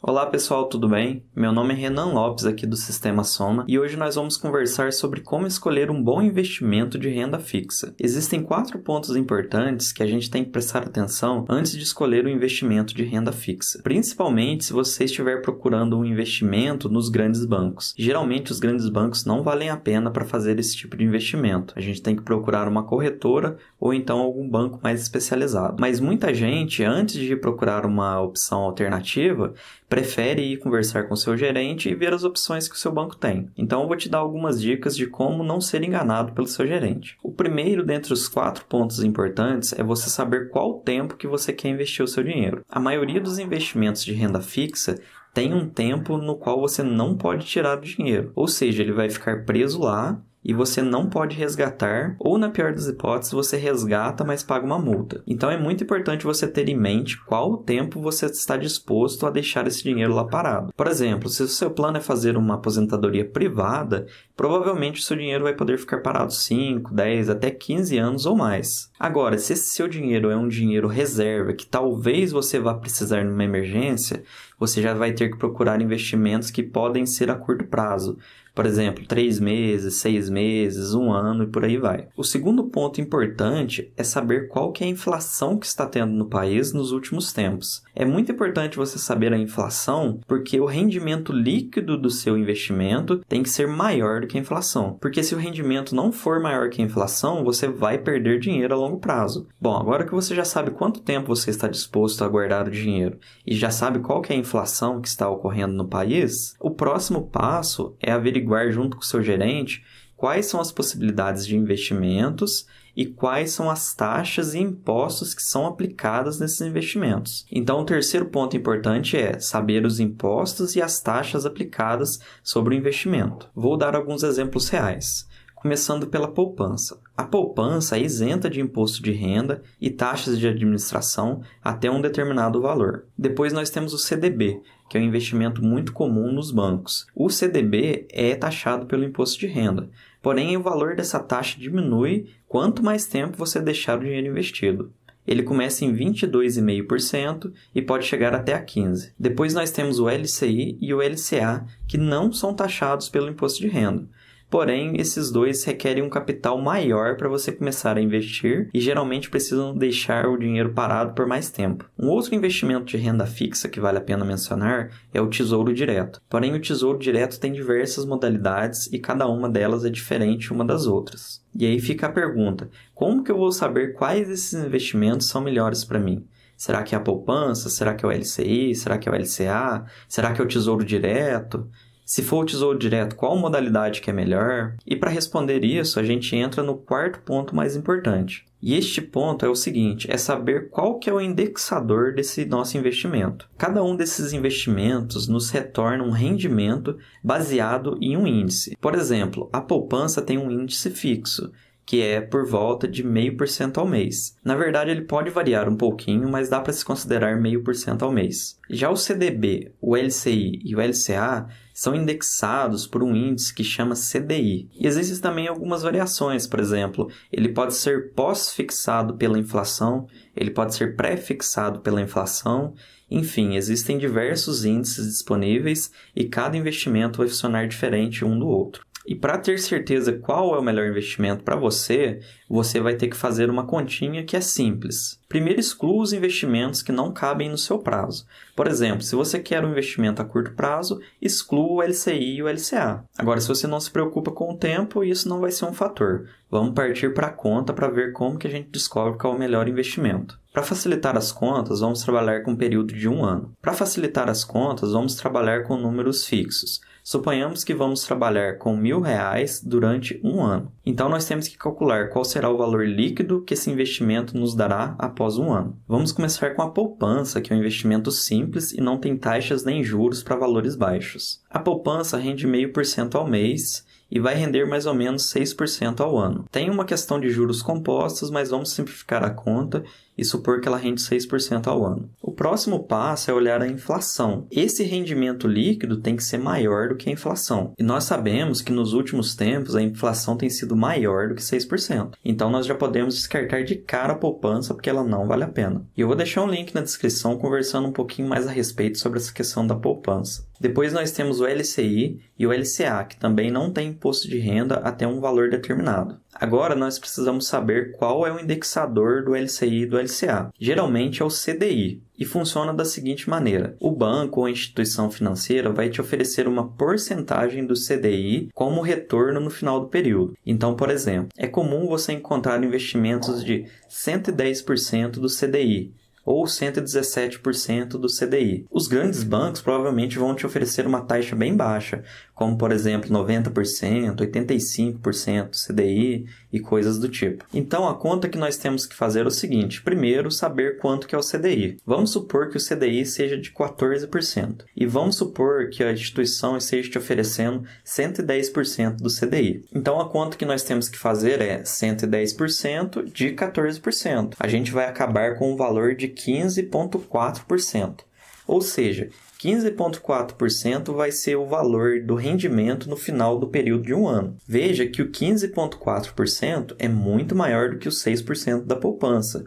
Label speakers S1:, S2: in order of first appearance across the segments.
S1: Olá pessoal, tudo bem? Meu nome é Renan Lopes aqui do Sistema Soma e hoje nós vamos conversar sobre como escolher um bom investimento de renda fixa. Existem 4 pontos importantes que a gente tem que prestar atenção antes de escolher um investimento de renda fixa, principalmente se você estiver procurando um investimento nos grandes bancos. Geralmente os grandes bancos não valem a pena para fazer esse tipo de investimento. A gente tem que procurar uma corretora ou então algum banco mais especializado. Mas muita gente, antes de procurar uma opção alternativa, prefere ir conversar com o seu gerente e ver as opções que o seu banco tem. Então eu vou te dar algumas dicas de como não ser enganado pelo seu gerente. O primeiro dentre os 4 pontos importantes é você saber qual tempo que você quer investir o seu dinheiro. A maioria dos investimentos de renda fixa tem um tempo no qual você não pode tirar o dinheiro, ou seja, ele vai ficar preso lá e você não pode resgatar, ou na pior das hipóteses, você resgata, mas paga uma multa. Então é muito importante você ter em mente qual o tempo você está disposto a deixar esse dinheiro lá parado. Por exemplo, se o seu plano é fazer uma aposentadoria privada, provavelmente o seu dinheiro vai poder ficar parado 5, 10, até 15 anos ou mais. Agora, se esse seu dinheiro é um dinheiro reserva, que talvez você vá precisar numa emergência, você já vai ter que procurar investimentos que podem ser a curto prazo. Por exemplo, 3 meses, 6 meses, 1 ano e por aí vai. O segundo ponto importante é saber qual que é a inflação que está tendo no país nos últimos tempos. É muito importante você saber a inflação porque o rendimento líquido do seu investimento tem que ser maior do que a inflação. Porque se o rendimento não for maior que a inflação, você vai perder dinheiro a longo prazo. Bom, agora que você já sabe quanto tempo você está disposto a guardar o dinheiro e já sabe qual que é a inflação que está ocorrendo no país, o próximo passo é averiguar junto com o seu gerente quais são as possibilidades de investimentos e quais são as taxas e impostos que são aplicadas nesses investimentos. Então, o terceiro ponto importante é saber os impostos e as taxas aplicadas sobre o investimento. Vou dar alguns exemplos reais. Começando pela poupança. A poupança é isenta de imposto de renda e taxas de administração até um determinado valor. Depois nós temos o CDB, que é um investimento muito comum nos bancos. O CDB é taxado pelo imposto de renda, porém o valor dessa taxa diminui quanto mais tempo você deixar o dinheiro investido. Ele começa em 22,5% e pode chegar até a 15%. Depois nós temos o LCI e o LCA, que não são taxados pelo imposto de renda. Porém, esses dois requerem um capital maior para você começar a investir e geralmente precisam deixar o dinheiro parado por mais tempo. Um outro investimento de renda fixa que vale a pena mencionar é o Tesouro Direto. Porém, o Tesouro Direto tem diversas modalidades e cada uma delas é diferente uma das outras. E aí fica a pergunta, como que eu vou saber quais desses investimentos são melhores para mim? Será que é a poupança? Será que é o LCI? Será que é o LCA? Será que é o Tesouro Direto? Se for o Tesouro Direto, qual modalidade que é melhor? E para responder isso, a gente entra no quarto ponto mais importante. E este ponto é o seguinte, é saber qual que é o indexador desse nosso investimento. Cada um desses investimentos nos retorna um rendimento baseado em um índice. Por exemplo, a poupança tem um índice fixo, que é por volta de 0,5% ao mês. Na verdade, ele pode variar um pouquinho, mas dá para se considerar 0,5% ao mês. Já o CDB, o LCI e o LCA são indexados por um índice que chama CDI. E existem também algumas variações, por exemplo, ele pode ser pós-fixado pela inflação, ele pode ser pré-fixado pela inflação, enfim, existem diversos índices disponíveis e cada investimento vai funcionar diferente um do outro. E para ter certeza qual é o melhor investimento para você, você vai ter que fazer uma continha que é simples. Primeiro, exclua os investimentos que não cabem no seu prazo. Por exemplo, se você quer um investimento a curto prazo, exclua o LCI e o LCA. Agora, se você não se preocupa com o tempo, isso não vai ser um fator. Vamos partir para a conta para ver como que a gente descobre qual é o melhor investimento. Para facilitar as contas, vamos trabalhar com um período de 1 ano. Para facilitar as contas, vamos trabalhar com números fixos. Suponhamos que vamos trabalhar com R$1.000 durante 1 ano. Então, nós temos que calcular qual será o valor líquido que esse investimento nos dará após 1 ano. Vamos começar com a poupança, que é um investimento simples e não tem taxas nem juros para valores baixos. A poupança rende 0,5% ao mês e vai render mais ou menos 6% ao ano. Tem uma questão de juros compostos, mas vamos simplificar a conta e supor que ela rende 6% ao ano. O próximo passo é olhar a inflação. Esse rendimento líquido tem que ser maior do que a inflação. E nós sabemos que nos últimos tempos a inflação tem sido maior do que 6%. Então nós já podemos descartar de cara a poupança porque ela não vale a pena. E eu vou deixar um link na descrição conversando um pouquinho mais a respeito sobre essa questão da poupança. Depois nós temos o LCI e o LCA, que também não tem imposto de renda até um valor determinado. Agora nós precisamos saber qual é o indexador do LCI e do LCA. Geralmente é o CDI e funciona da seguinte maneira: o banco ou instituição financeira vai te oferecer uma porcentagem do CDI como retorno no final do período. Então, por exemplo, é comum você encontrar investimentos de 110% do CDI, ou 117% do CDI. Os grandes bancos provavelmente vão te oferecer uma taxa bem baixa, como por exemplo 90%, 85% do CDI e coisas do tipo. Então a conta que nós temos que fazer é o seguinte: primeiro, saber quanto que é o CDI. Vamos supor que o CDI seja de 14%. E vamos supor que a instituição esteja te oferecendo 110% do CDI. Então a conta que nós temos que fazer é 110% de 14%. A gente vai acabar com um valor de 15,4%. Ou seja, 15,4% vai ser o valor do rendimento no final do período de um ano. Veja que o 15,4% é muito maior do que os 6% da poupança.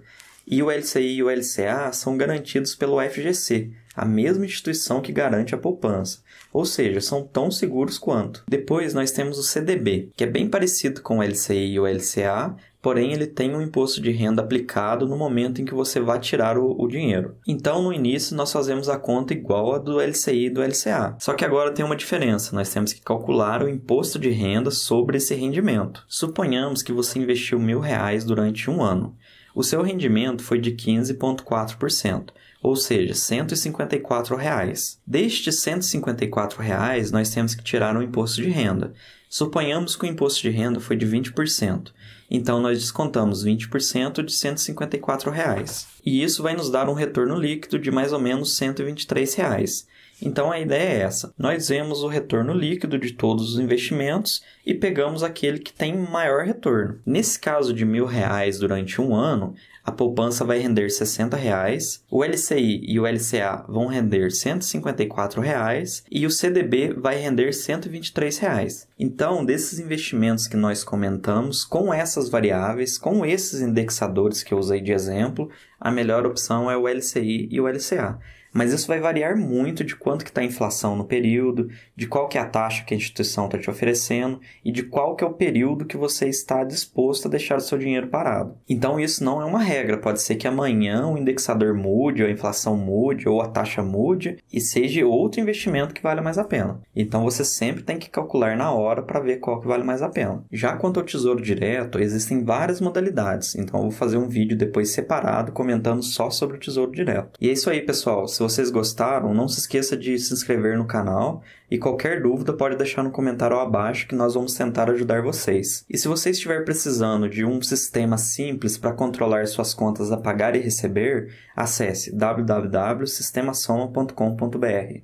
S1: E o LCI e o LCA são garantidos pelo FGC, a mesma instituição que garante a poupança. Ou seja, são tão seguros quanto. Depois nós temos o CDB, que é bem parecido com o LCI e o LCA, porém ele tem um imposto de renda aplicado no momento em que você vai tirar o dinheiro. Então, no início, nós fazemos a conta igual a do LCI e do LCA. Só que agora tem uma diferença: nós temos que calcular o imposto de renda sobre esse rendimento. Suponhamos que você investiu R$1.000 durante um ano. O seu rendimento foi de 15,4%, ou seja, R$154. Destes R$154, nós temos que tirar o imposto de renda. Suponhamos que o imposto de renda foi de 20%. Então, nós descontamos 20% de R$154. E isso vai nos dar um retorno líquido de mais ou menos R$123. Então, a ideia é essa: nós vemos o retorno líquido de todos os investimentos e pegamos aquele que tem maior retorno. Nesse caso de R$1.000 durante um ano, a poupança vai render R$60, o LCI e o LCA vão render R$154 e o CDB vai render R$123. Então, desses investimentos que nós comentamos, com essas variáveis, com esses indexadores que eu usei de exemplo, a melhor opção é o LCI e o LCA. Mas isso vai variar muito de quanto que está a inflação no período, de qual que é a taxa que a instituição está te oferecendo e de qual que é o período que você está disposto a deixar o seu dinheiro parado. Então isso não é uma regra, pode ser que amanhã o indexador mude, ou a inflação mude, ou a taxa mude e seja outro investimento que vale mais a pena. Então você sempre tem que calcular na hora para ver qual que vale mais a pena. Já quanto ao Tesouro Direto, existem várias modalidades, então eu vou fazer um vídeo depois separado comentando só sobre o Tesouro Direto. E é isso aí, pessoal. Se vocês gostaram, não se esqueça de se inscrever no canal e qualquer dúvida pode deixar no comentário abaixo que nós vamos tentar ajudar vocês. E se você estiver precisando de um sistema simples para controlar suas contas a pagar e receber, acesse www.sistemasoma.com.br.